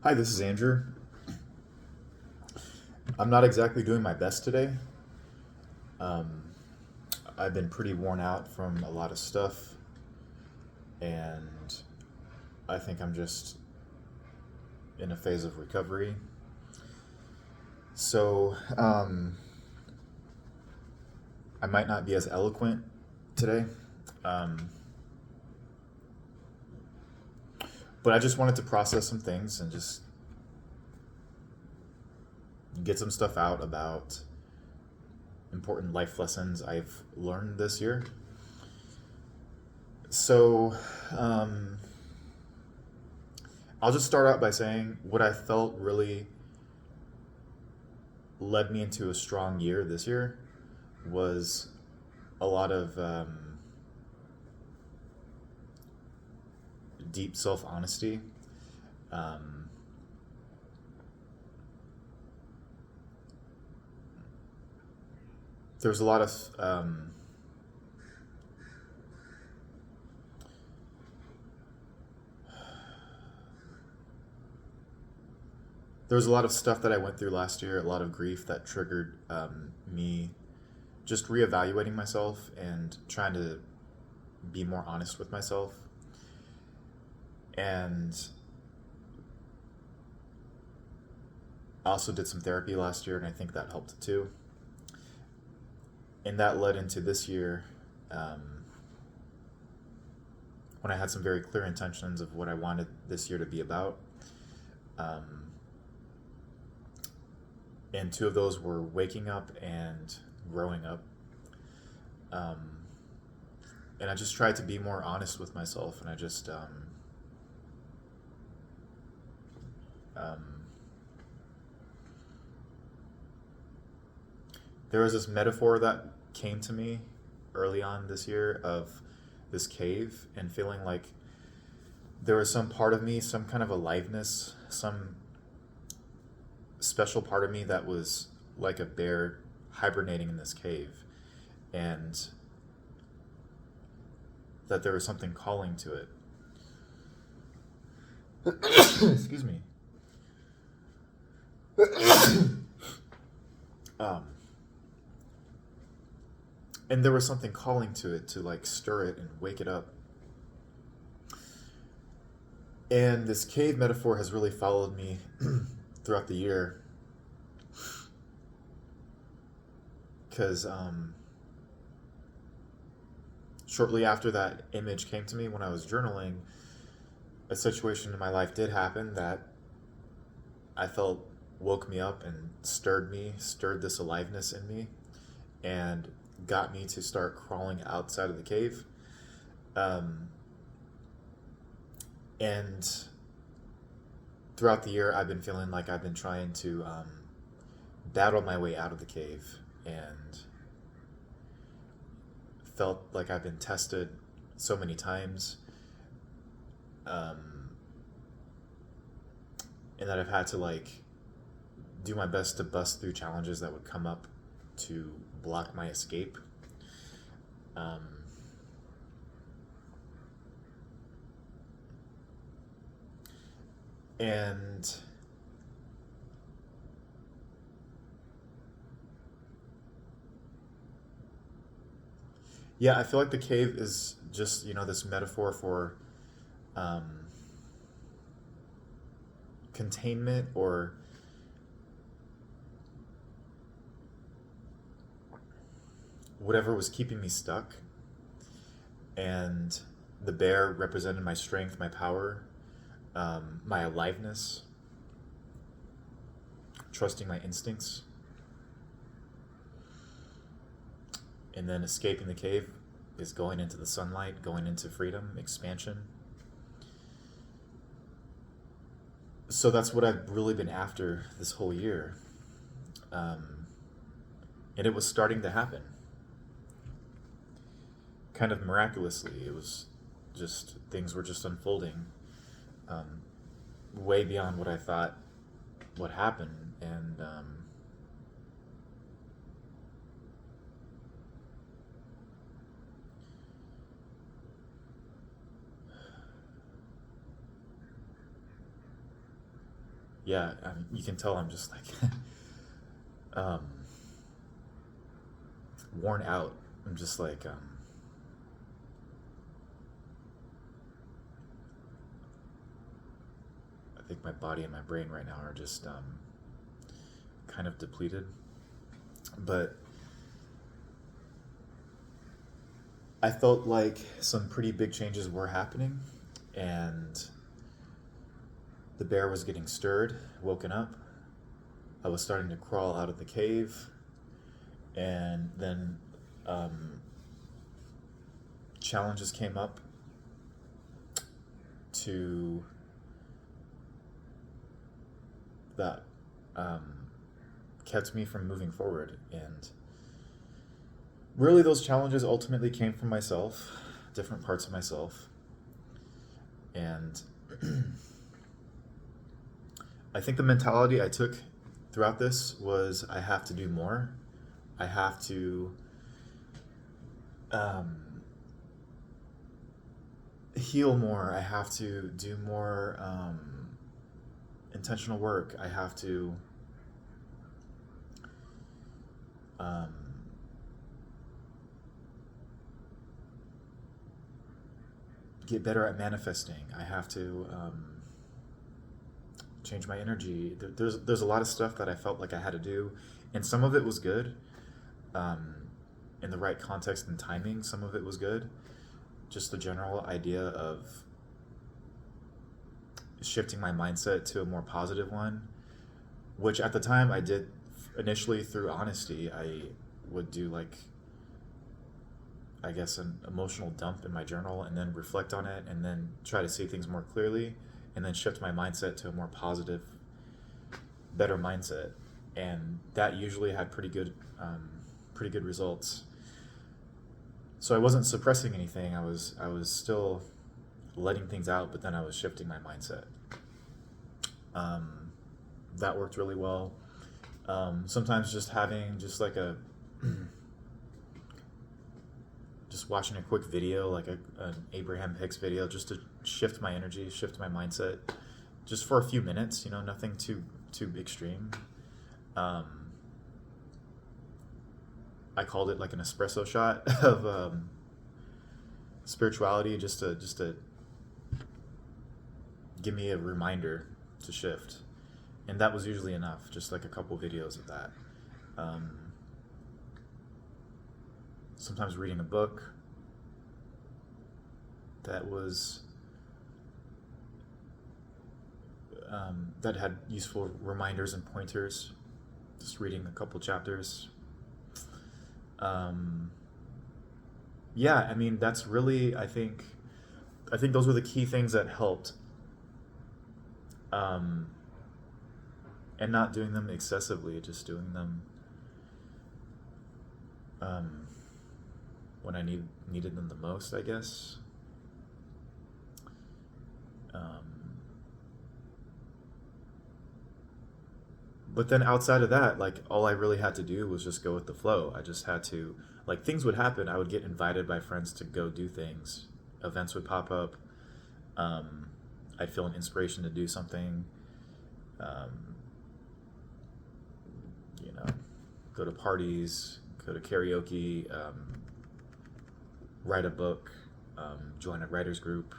Hi, this is Andrew. I'm not exactly doing my best today. Um, I've been pretty worn out from a lot of stuff, and I think I'm just in a phase of recovery. So, I might not be as eloquent today, um, but I just wanted to process some things and just get some stuff out about important life lessons I've learned this year. So, um, I'll just start out by saying what I felt really led me into a strong year this year was a lot of deep self honesty. Um, there was a lot of there was a lot of stuff that I went through last year, a lot of grief that triggered me just reevaluating myself and trying to be more honest with myself. And I also did some therapy last year, and I think that helped too. And that led into this year um, when I had some very clear intentions of what I wanted this year to be about. Um, and two of those were waking up and growing up. Um, and I just tried to be more honest with myself, and I just um, there was this metaphor that came to me early on this year of this cave and feeling like there was some part of me, some kind of aliveness, some special part of me that was like a bear hibernating in this cave, and that there was something calling to it. Excuse me. Um, and there was something calling to it to like stir it and wake it up. And this cave metaphor has really followed me throughout the year because shortly after that image came to me when I was journaling, a situation in my life did happen that I felt woke me up and stirred this aliveness in me, and got me to start crawling outside of the cave. Um, and throughout the year, I've been feeling like I've been trying to battle my way out of the cave, and felt like I've been tested so many times, um, and that I've had to like do my best to bust through challenges that would come up to block my escape. Um, and yeah, I feel like the cave is just this metaphor for um, containment, or whatever was keeping me stuck. And the bear represented my strength, my power, my aliveness, trusting my instincts. And then escaping the cave is going into the sunlight, going into freedom, expansion. So that's what I've really been after this whole year. Um, and it was starting to happen kind of miraculously. It was just, things were just unfolding um, way beyond what I thought would happen. And yeah, I mean, you can tell I'm just like um, worn out. I'm just like I think my body and my brain right now are just kind of depleted. But I felt like some pretty big changes were happening, and the bear was getting stirred, woken up. I was starting to crawl out of the cave, and then um, challenges came up to that kept me from moving forward. And really, those challenges ultimately came from myself, different parts of myself. And I think the mentality I took throughout this was I have to do more. I have to heal more. I have to do more intentional work. I have to um, get better at manifesting. I have to change my energy. There's a lot of stuff that I felt like I had to do, and some of it was good, um, in the right context and timing. Some of it was good. Just the general idea of shifting my mindset to a more positive one, which at the time I did initially through honesty. I would do like, I guess, an emotional dump in my journal and then reflect on it and then try to see things more clearly and then shift my mindset to a more positive, better mindset. And that usually had pretty good results. So I wasn't suppressing anything. I was still letting things out, but then I was shifting my mindset. That worked really well. Sometimes just having just like a just watching a quick video, like an Abraham Hicks video, just to shift my energy, shift my mindset, just for a few minutes. Nothing too extreme. I called it like an espresso shot of spirituality, just to give me a reminder to shift, and that was usually enough. Just like a couple videos of that. Sometimes reading a book that was that had useful reminders and pointers. Just reading a couple chapters. Yeah, I mean that's really I think those were the key things that helped, um, and not doing them excessively, just doing them um, when I needed them the most, I guess. Um, but then outside of that, like all I really had to do was just go with the flow. I just had to, like, things would happen. I would get invited by friends to go do things. Events would pop up. Um, I'd feel an inspiration to do something. Um, you know, go to parties, go to karaoke, write a book, join a writers group.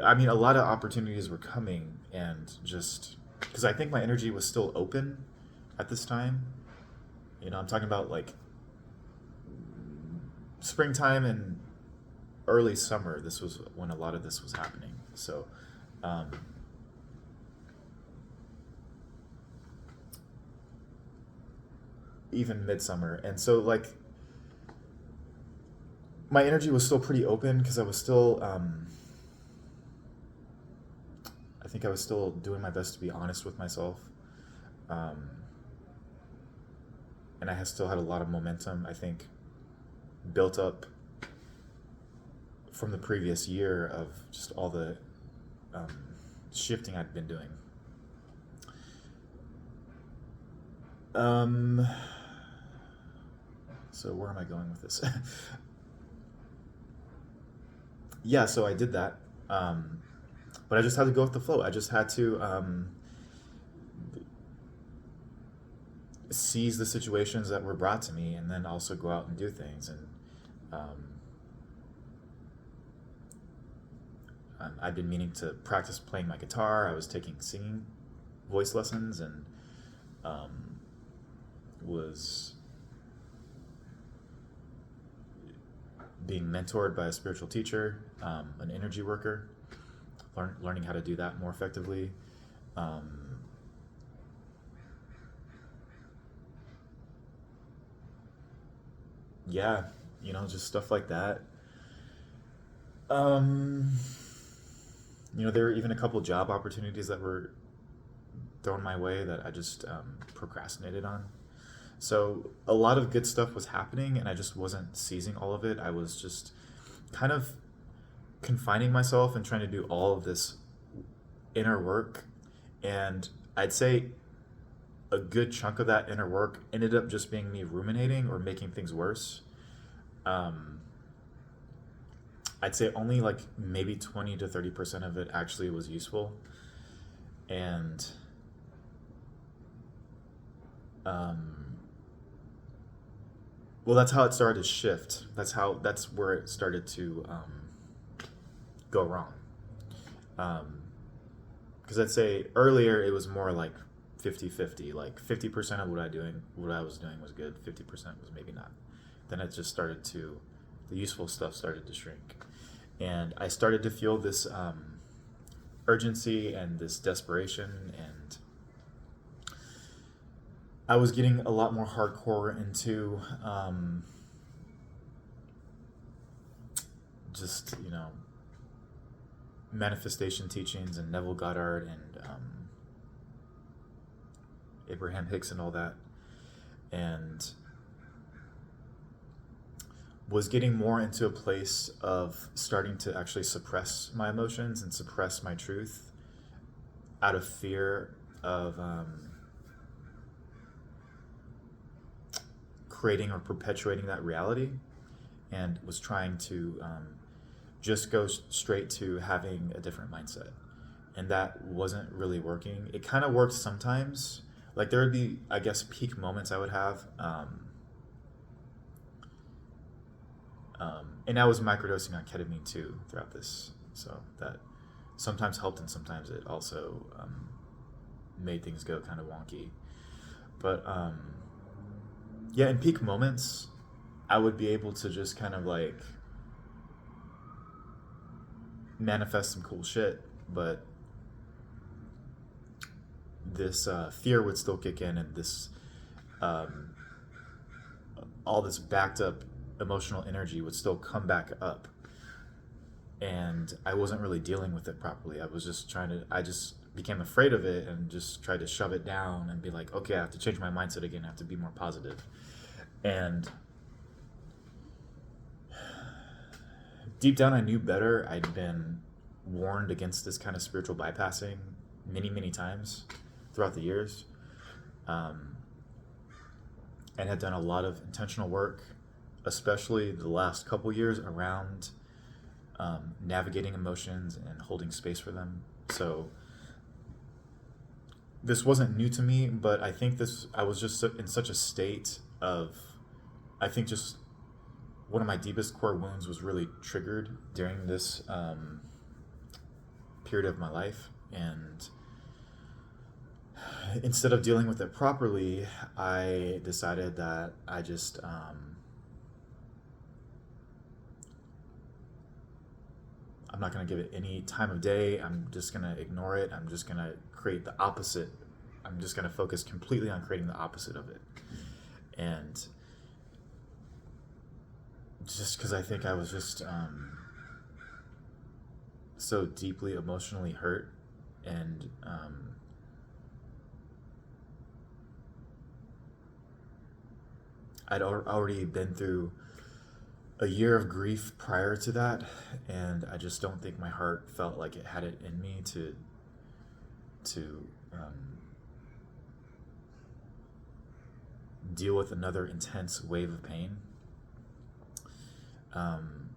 I mean, a lot of opportunities were coming, and just because I think my energy was still open at this time. I'm talking about like springtime and early summer. This was when a lot of this was happening. So, um, even midsummer. And so, like, my energy was still pretty open because I was still, I think I was still doing my best to be honest with myself. Um, and still had a lot of momentum, I think, built up from the previous year of just all the um, shifting I'd been doing. Um, so where am I going with this? Yeah, so I did that. Um, but I just had to go with the flow. I just had to seize the situations that were brought to me, and then also go out and do things. And um, I'd been meaning to practice playing my guitar. I was taking singing voice lessons, and was being mentored by a spiritual teacher, an energy worker, learning how to do that more effectively. Yeah, just stuff like that. Um, there were even a couple job opportunities that were thrown my way that I just procrastinated on. So a lot of good stuff was happening, and I just wasn't seizing all of it. I was just kind of confining myself and trying to do all of this inner work. And I'd say a good chunk of that inner work ended up just being me ruminating or making things worse. Um, I'd say only like maybe 20 to 30% of it actually was useful. And um, well, that's how it started to shift. That's where it started to go wrong. Um, because I'd say earlier it was more like 50-50. Like 50% of what I was doing was good, 50% was maybe not. Then it just started to, the useful stuff started to shrink. And I started to feel this urgency and this desperation, and I was getting a lot more hardcore into just, manifestation teachings and Neville Goddard and Abraham Hicks and all that. And was getting more into a place of starting to actually suppress my emotions and suppress my truth out of fear of creating or perpetuating that reality, and was trying to just go straight to having a different mindset. And that wasn't really working. It kind of worked sometimes. Like there would be, I guess, peak moments I would have. And I was microdosing on ketamine too throughout this. So that sometimes helped, and sometimes it also made things go kind of wonky. But yeah, in peak moments, I would be able to just kind of like manifest some cool shit, but this fear would still kick in, and this um, all this backed up emotional energy would still come back up, and I wasn't really dealing with it properly. I just became afraid of it and just tried to shove it down and be like, okay, I have to change my mindset again. I have to be more positive. And deep down, I knew better. I'd been warned against this kind of spiritual bypassing many, many times throughout the years, and had done a lot of intentional work, especially the last couple years, around navigating emotions and holding space for them. So this wasn't new to me, but I think I was just in such a state of, I think just one of my deepest core wounds was really triggered during this period of my life. And instead of dealing with it properly, I decided that I just I'm not going to give it any time of day. I'm just going to ignore it. I'm just going to create the opposite. I'm just going to focus completely on creating the opposite of it. And just because I think I was just so deeply emotionally hurt, and I'd already been through a year of grief prior to that, and I just don't think my heart felt like it had it in me to deal with another intense wave of pain. Um,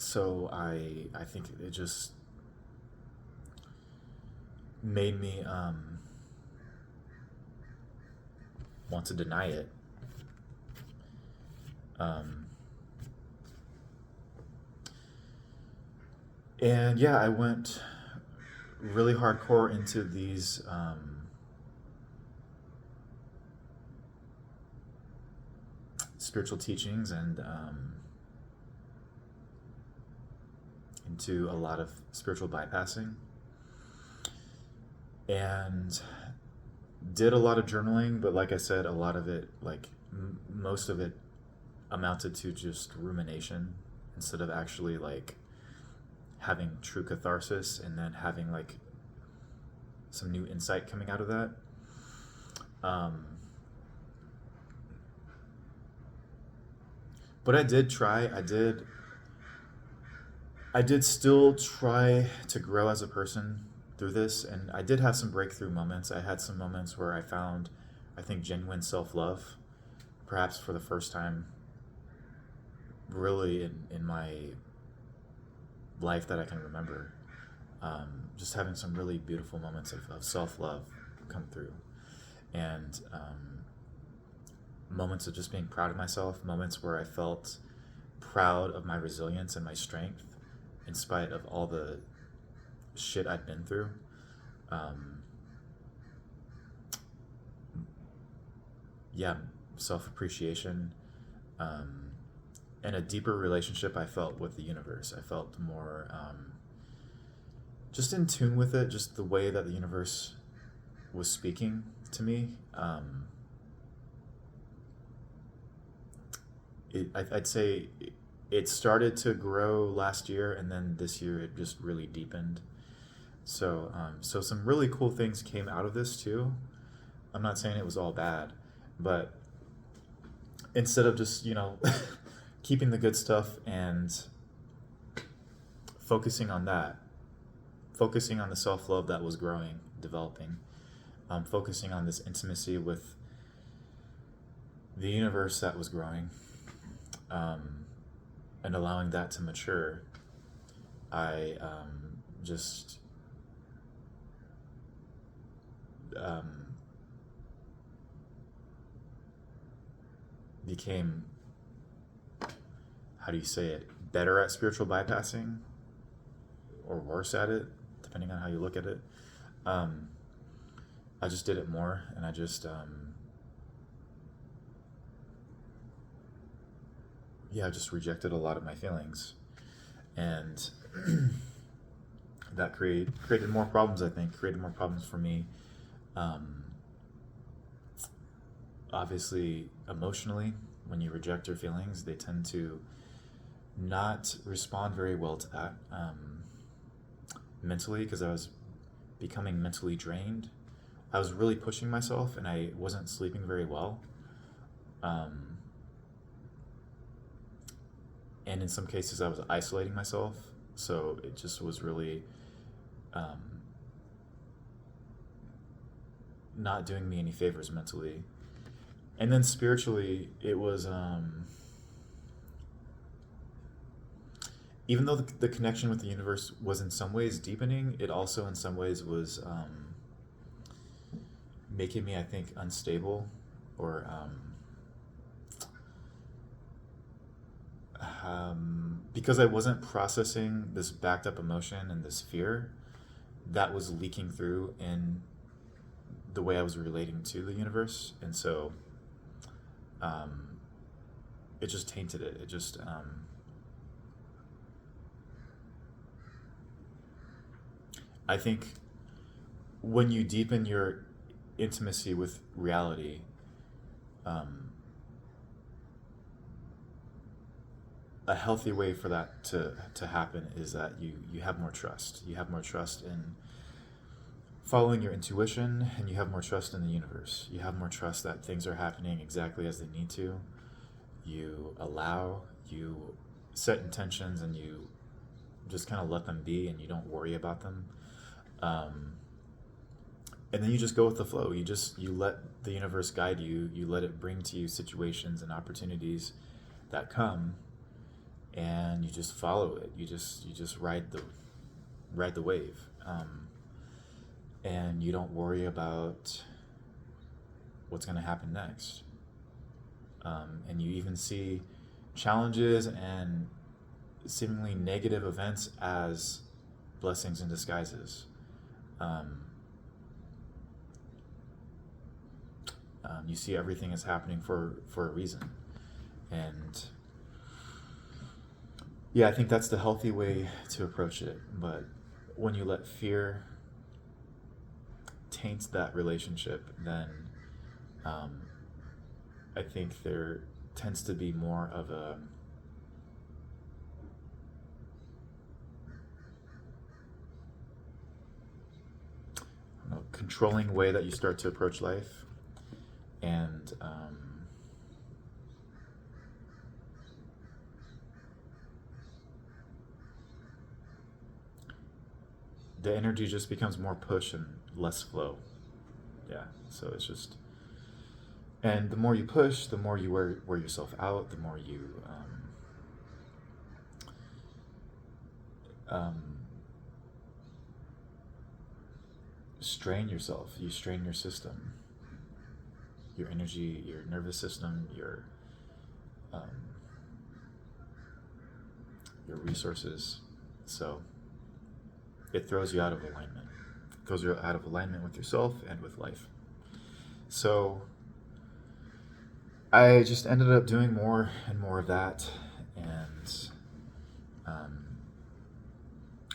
So I think it just made me want to deny it. Um, and yeah, I went really hardcore into these spiritual teachings and into a lot of spiritual bypassing, and did a lot of journaling. But like I said, a lot of it, like most of it, amounted to just rumination instead of actually like having true catharsis and then having like some new insight coming out of that. Um, but I did still try to grow as a person through this, and I did have some breakthrough moments. I had some moments where I found, I think, genuine self love, perhaps for the first time, really in my life that I can remember. Just having some really beautiful moments of self love come through, and moments of just being proud of myself, moments where I felt proud of my resilience and my strength in spite of all the shit I'd been through. Um, yeah, self appreciation, um, and a deeper relationship I felt with the universe. I felt more just in tune with it, just the way that the universe was speaking to me. I'd say it started to grow last year, and then this year it just really deepened. So some really cool things came out of this too. I'm not saying it was all bad, but instead of just keeping the good stuff and focusing on that, focusing on the self love that was growing, developing, focusing on this intimacy with the universe that was growing, and allowing that to mature, I just became, how do you say it, better at spiritual bypassing or worse at it, depending on how you look at it. I just did it more, and I just I just rejected a lot of my feelings, and that created more problems. I think created more problems for me. Um, Obviously, emotionally, when you reject your feelings, they tend to not respond very well to that. Mentally, because I was becoming mentally drained, I was really pushing myself, and I wasn't sleeping very well. Um, and in some cases, I was isolating myself, so it just was really um, not doing me any favors mentally. And then spiritually, it was even though the connection with the universe was in some ways deepening, it also in some ways was making me, I think, unstable, or because I wasn't processing this backed up emotion and this fear that was leaking through in the way I was relating to the universe. And so um, it just tainted it. It just, I think when you deepen your intimacy with reality, um, a healthy way for that to happen is that you have more trust. You have more trust in following your intuition, and you have more trust in the universe. You have more trust that things are happening exactly as they need to. You allow, you set intentions, and you just kind of let them be, and you don't worry about them. Um, and then you just go with the flow. You let the universe guide you. You let it bring to you situations and opportunities that come, and you just follow it. You just ride the wave, and you don't worry about what's going to happen next. And you even see challenges and seemingly negative events as blessings in disguises. Um, you see everything is happening for a reason. And yeah, I think that's the healthy way to approach it. But when you let fear taint that relationship, then um, I think there tends to be more of a controlling way that you start to approach life. And the energy just becomes more push and less flow. Yeah, so it's just, and the more you push, the more you wear yourself out, the more you um, strain yourself. You strain your system, your energy, your nervous system, um, your resources. So it throws you out of alignment. It throws you out of alignment with yourself and with life. So I just ended up doing more and more of that, and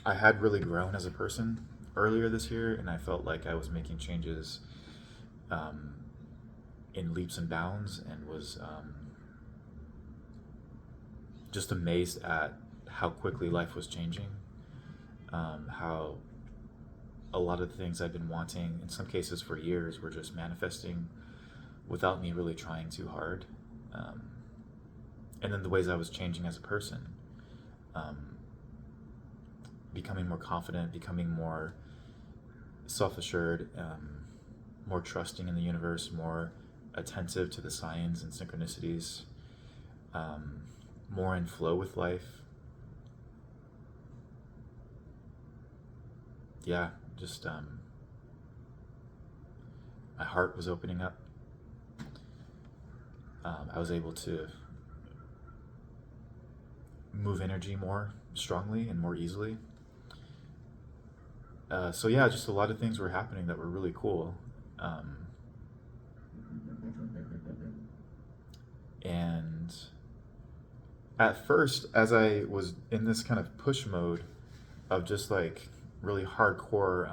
I had really grown as a person earlier this year, and I felt like I was making changes um, in leaps and bounds, and was just amazed at how quickly life was changing, how a lot of the things I've been wanting, in some cases for years, were just manifesting without me really trying too hard. And then the ways I was changing as a person, becoming more confident, becoming more self-assured, more trusting in the universe, more attentive to the signs and synchronicities, more in flow with life. Yeah, just my heart was opening up. I was able to move energy more strongly and more easily. So yeah, just a lot of things were happening that were really cool. And at first, as I was in this kind of push mode of just like really hardcore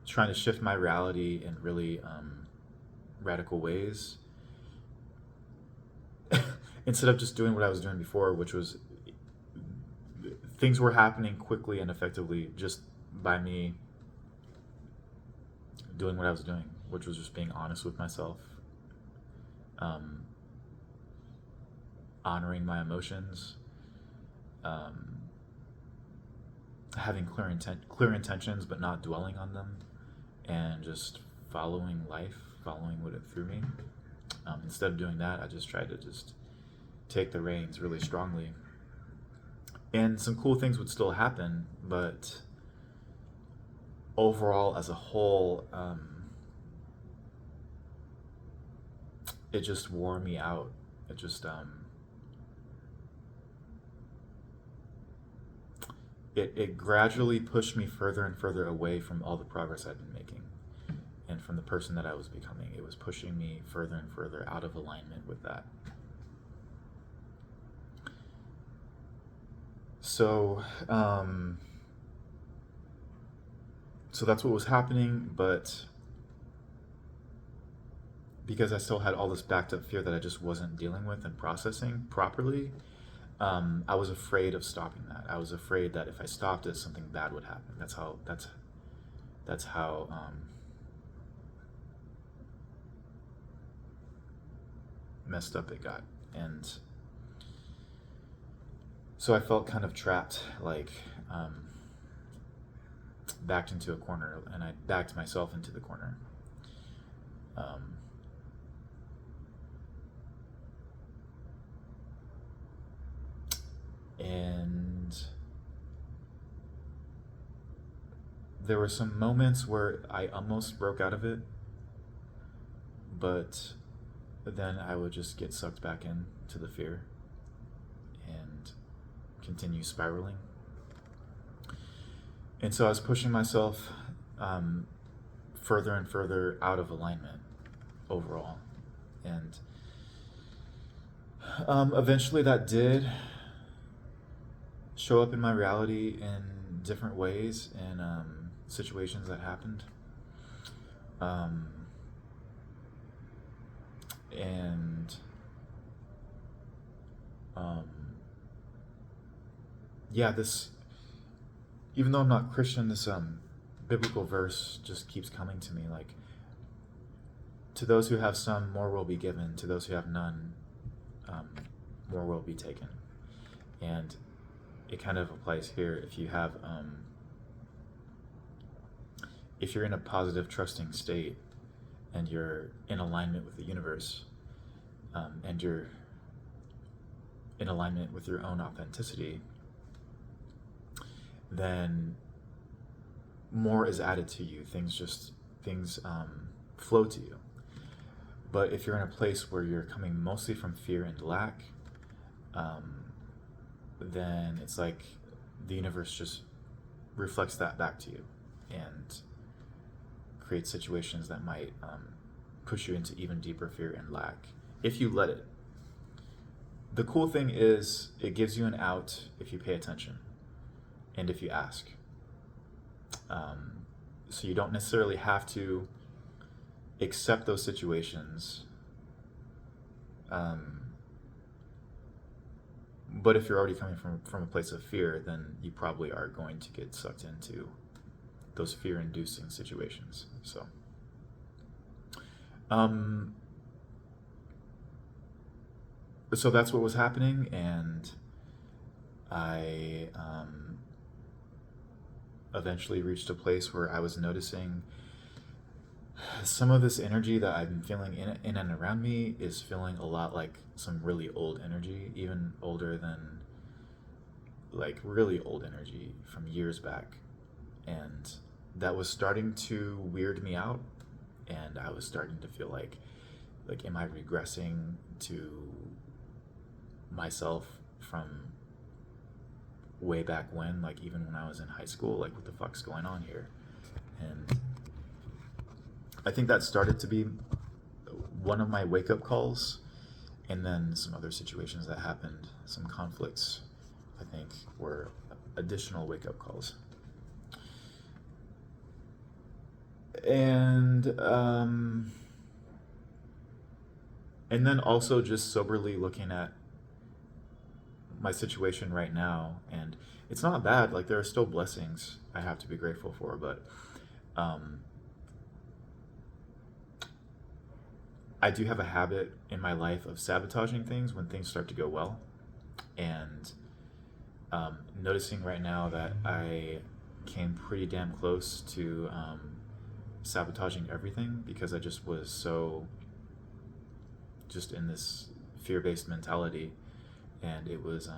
trying to shift my reality in really radical ways, instead of just doing what I was doing before, which was things were happening quickly and effectively just by me doing what I was doing, which was just being honest with myself, um, honoring my emotions, having clear intentions, but not dwelling on them, and just following life, following what it threw me. Instead of doing that, I just tried to just take the reins really strongly. And some cool things would still happen, but overall, as a whole, it just wore me out. It just it gradually pushed me further and further away from all the progress I'd been making, and from the person that I was becoming. It was pushing me further and further out of alignment with that. So, so that's what was happening, but because I still had all this backed up fear that I just wasn't dealing with and processing properly, I was afraid of stopping that. I was afraid that if I stopped it, something bad would happen. That's how messed up it got. And so I felt kind of trapped, like backed into a corner, and I backed myself into the corner. Um, and there were some moments where I almost broke out of it, but then I would just get sucked back into the fear and continue spiraling. And so I was pushing myself further and further out of alignment overall. And eventually that did show up in my reality in different ways and situations that happened. Um, and um, yeah, this, even though I'm not Christian, this biblical verse just keeps coming to me, like, to those who have some, more will be given. To those who have none, more will be taken. And it kind of applies here. If you have, if you're in a positive, trusting state, and you're in alignment with the universe, and you're in alignment with your own authenticity, then more is added to you. Things flow to you. But if you're in a place where you're coming mostly from fear and lack, then it's like the universe just reflects that back to you and creates situations that might push you into even deeper fear and lack if you let it. The cool thing is it gives you an out if you pay attention and if you ask. So you don't necessarily have to accept those situations. But if you're already coming from a place of fear, then you probably are going to get sucked into those fear-inducing situations. So, so that's what was happening, and I eventually reached a place where I was noticing some of this energy that I've been feeling in and around me is feeling a lot like some really old energy, even older than, like, really old energy from years back. And that was starting to weird me out, and I was starting to feel like am I regressing to myself from way back when, like even when I was in high school, like what the fuck's going on here? And I think that started to be one of my wake-up calls, and then some other situations that happened, some conflicts, I think, were additional wake-up calls. And then also just soberly looking at my situation right now, and it's not bad. Like, there are still blessings I have to be grateful for, but I do have a habit in my life of sabotaging things when things start to go well, and noticing right now that I came pretty damn close to sabotaging everything because I just was so just in this fear-based mentality, and it was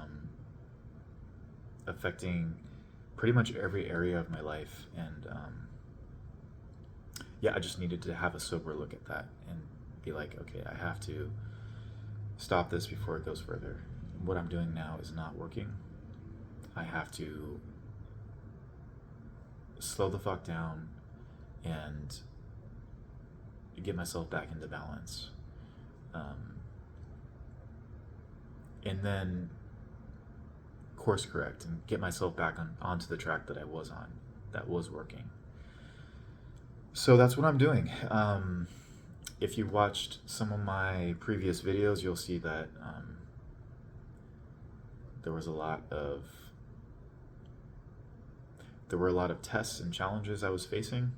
affecting pretty much every area of my life. And yeah, I just needed to have a sober look at that and be like, okay, I have to stop this before it goes further. What I'm doing now is not working. I have to slow the fuck down and get myself back into balance. And then course correct and get myself back onto the track that I was on, that was working. So that's what I'm doing. If you watched some of my previous videos, you'll see that there were a lot of tests and challenges I was facing.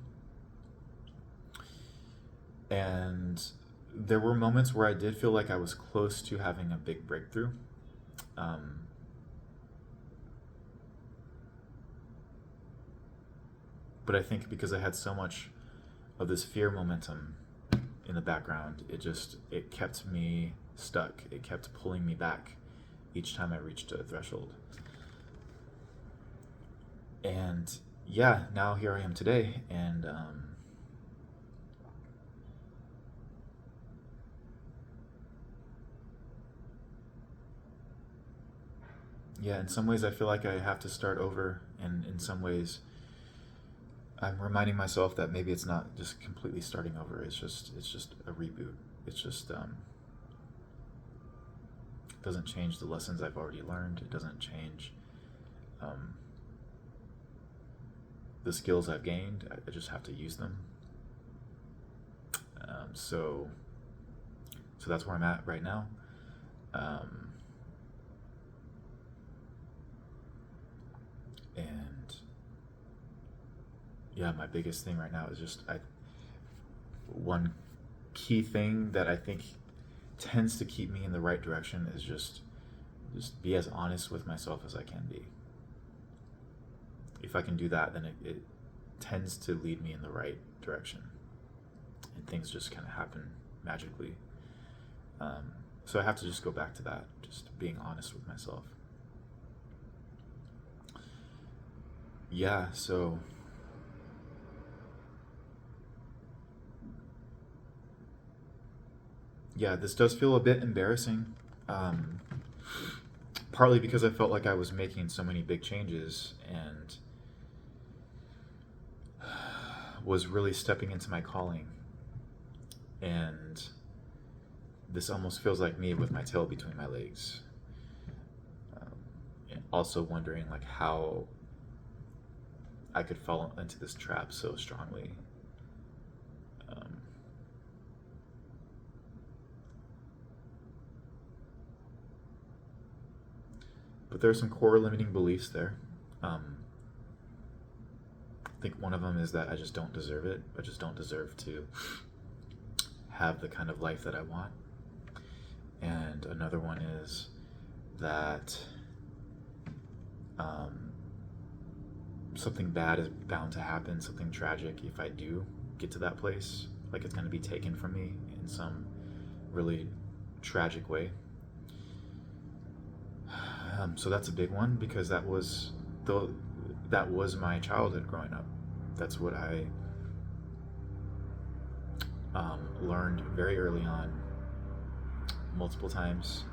And there were moments where I did feel like I was close to having a big breakthrough. But I think because I had so much of this fear momentum in the background. It kept me stuck. It kept pulling me back each time I reached a threshold. And yeah, now here I am today, and yeah, in some ways I feel like I have to start over, and in some ways I'm reminding myself that maybe it's not just completely starting over. It's just a reboot. It's just doesn't change the lessons I've already learned. It doesn't change um, the skills I've gained. I just have to use them. So that's where I'm at right now. Um, and yeah, my biggest thing right now is one key thing that I think tends to keep me in the right direction is just be as honest with myself as I can be. If I can do that, then it tends to lead me in the right direction, and things just kind of happen magically. So I have to just go back to that, just being honest with myself. Yeah, so yeah, this does feel a bit embarrassing. Um, Partly because I felt like I was making so many big changes and was really stepping into my calling. And this almost feels like me with my tail between my legs. And also wondering like how I could fall into this trap so strongly. Um, but there are some core limiting beliefs there. I think one of them is that I just don't deserve it. I just don't deserve to have the kind of life that I want. And another one is that something bad is bound to happen, something tragic, if I do get to that place. Like it's going to be taken from me in some really tragic way. So that's a big one because that was my childhood growing up. That's what I learned very early on, multiple times.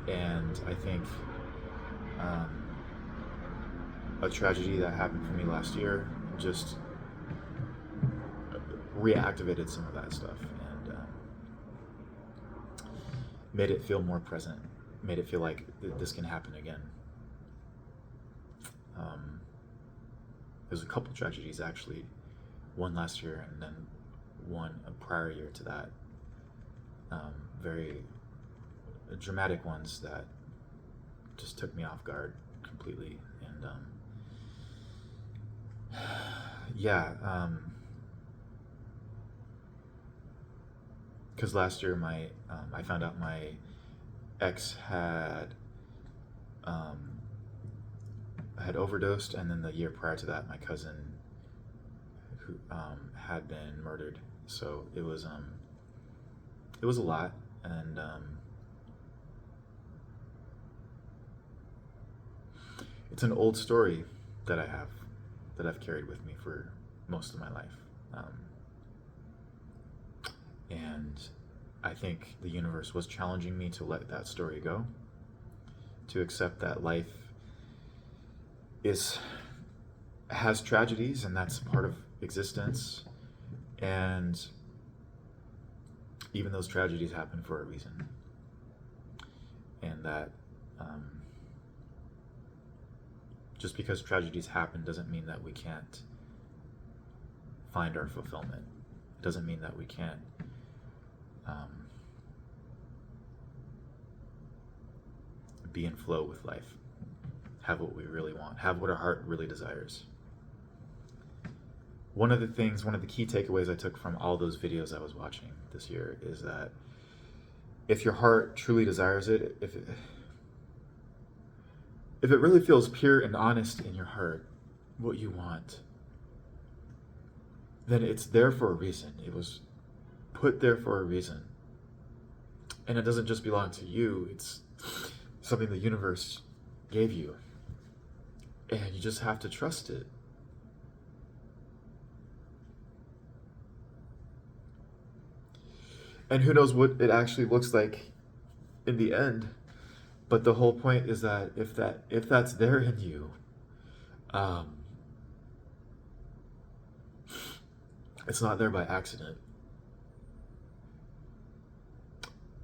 And I think a tragedy that happened for me last year just reactivated some of that stuff and made it feel more present, made it feel like this can happen again. There's a couple tragedies actually, one last year and then one a prior year to that. Very dramatic ones that just took me off guard completely. And yeah, because last year I found out my ex had overdosed, and then the year prior to that, my cousin who had been murdered. So it was a lot, and it's an old story that I've carried with me for most of my life. And I think the universe was challenging me to let that story go, to accept that life has tragedies, and that's part of existence. And even those tragedies happen for a reason. And that just because tragedies happen doesn't mean that we can't find our fulfillment. It doesn't mean that we can't be in flow with life, have what we really want, have what our heart really desires. One of the key takeaways I took from all those videos I was watching this year is that if your heart truly desires it, if it really feels pure and honest in your heart, what you want, then it's there for a reason. It was put there for a reason. And it doesn't just belong to you, it's something the universe gave you. And you just have to trust it. And who knows what it actually looks like in the end. But the whole point is that if that's there in you, um, it's not there by accident.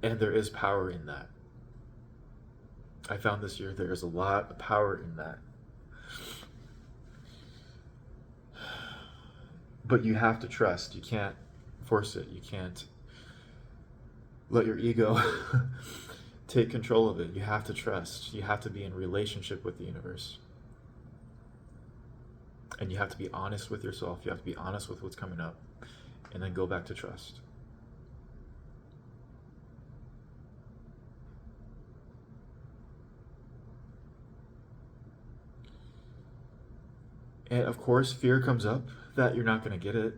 And there is power in that. I found this year there is a lot of power in that. But you have to trust. You can't force it. You can't let your ego take control of it. You have to trust. You have to be in relationship with the universe. And you have to be honest with yourself. You have to be honest with what's coming up. And then go back to trust. And of course, fear comes up that you're not going to get it.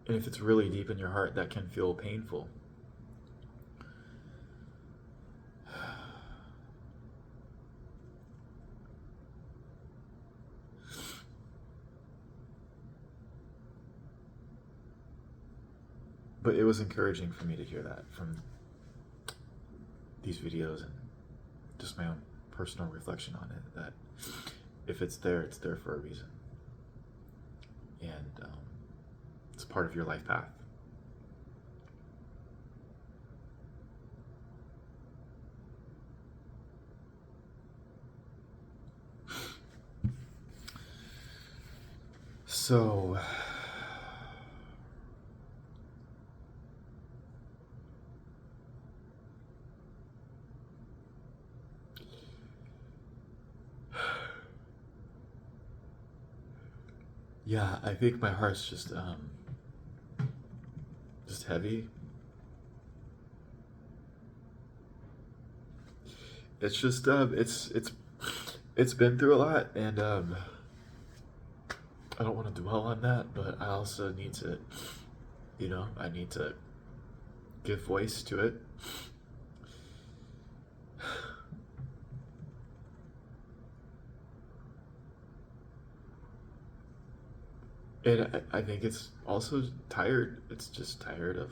And if it's really deep in your heart, that can feel painful. But it was encouraging for me to hear that from these videos and just my own personal reflection on it, that if it's there for a reason. And it's part of your life path. So, yeah, I think my heart's just heavy. It's just it's been through a lot, and I don't want to dwell on that, but I also need to, I need to give voice to it. And I think it's also tired. It's just tired of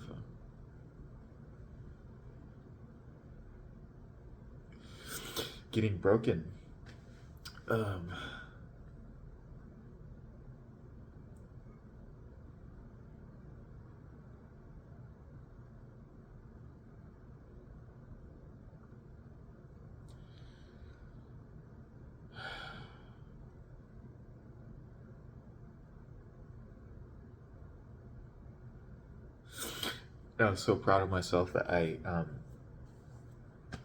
getting broken. I was so proud of myself that I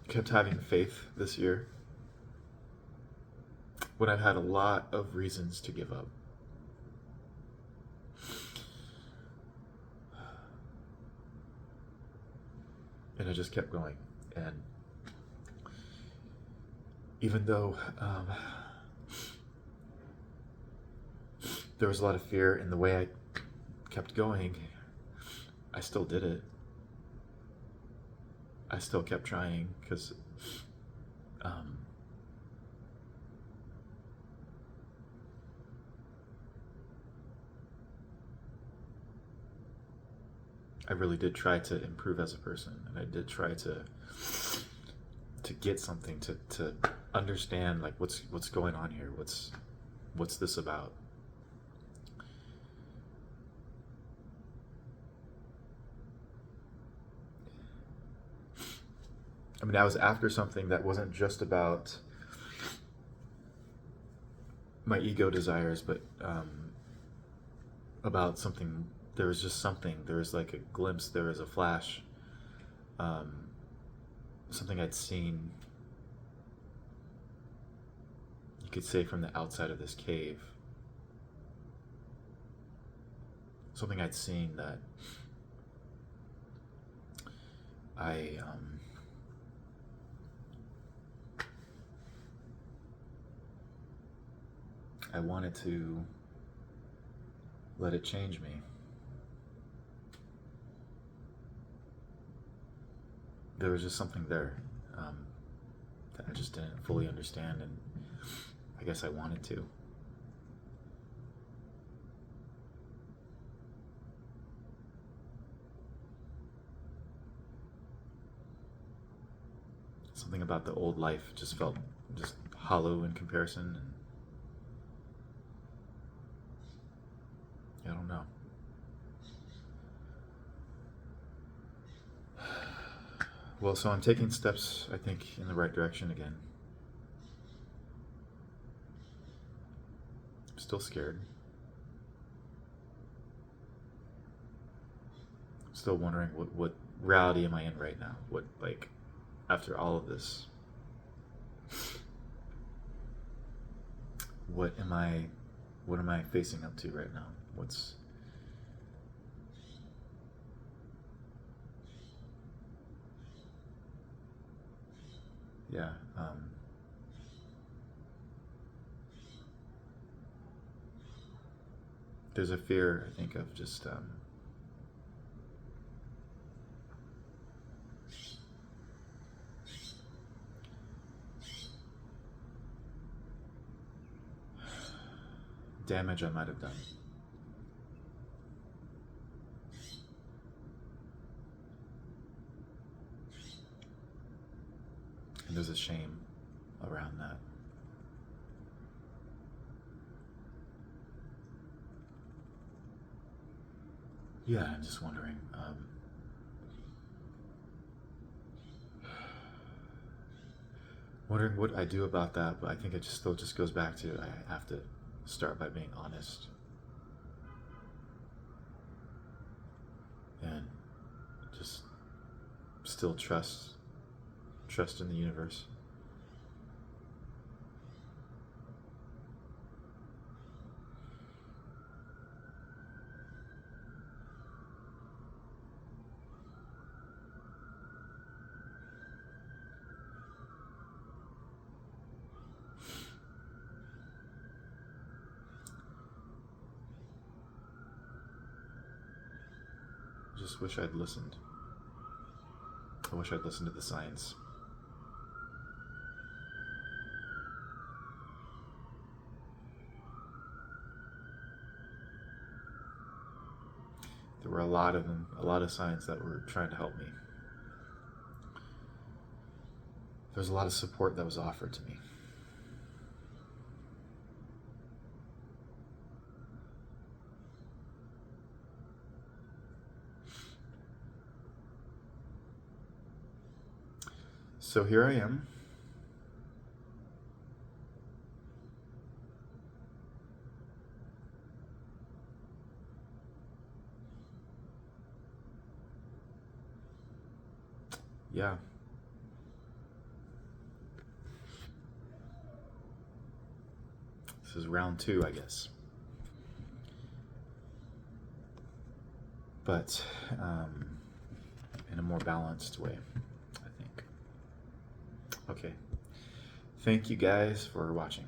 kept having faith this year when I've had a lot of reasons to give up. And I just kept going. And even though there was a lot of fear in the way I kept going, I still did it. I still kept trying because I really did try to improve as a person, and I did try to get something, to understand like what's going on here, what's this about. I mean, I was after something that wasn't just about my ego desires, but about something. There was just something. There was like a glimpse. There was a flash. Something I'd seen, you could say, from the outside of this cave. Something I'd seen that I I wanted to let it change me. There was just something there that I just didn't fully understand, and I guess I wanted to. Something about the old life just felt just hollow in comparison, and I don't know. Well, so I'm taking steps, I think, in the right direction again. I'm still scared. I'm still wondering what reality am I in right now? What, like, after all of this, what am I facing up to right now? Yeah, there's a fear, I think, of just damage I might have done. And there's a shame around that. Yeah, I'm just wondering. Wondering what I do about that, but I think it just still just goes back to I have to start by being honest and just still trust in the universe. Just wish I'd listened. I wish I'd listened to the science. There were a lot of them, a lot of signs that were trying to help me. There was a lot of support that was offered to me. So here I am. Yeah. This is round 2, I guess. But in a more balanced way, I think. Okay. Thank you guys for watching.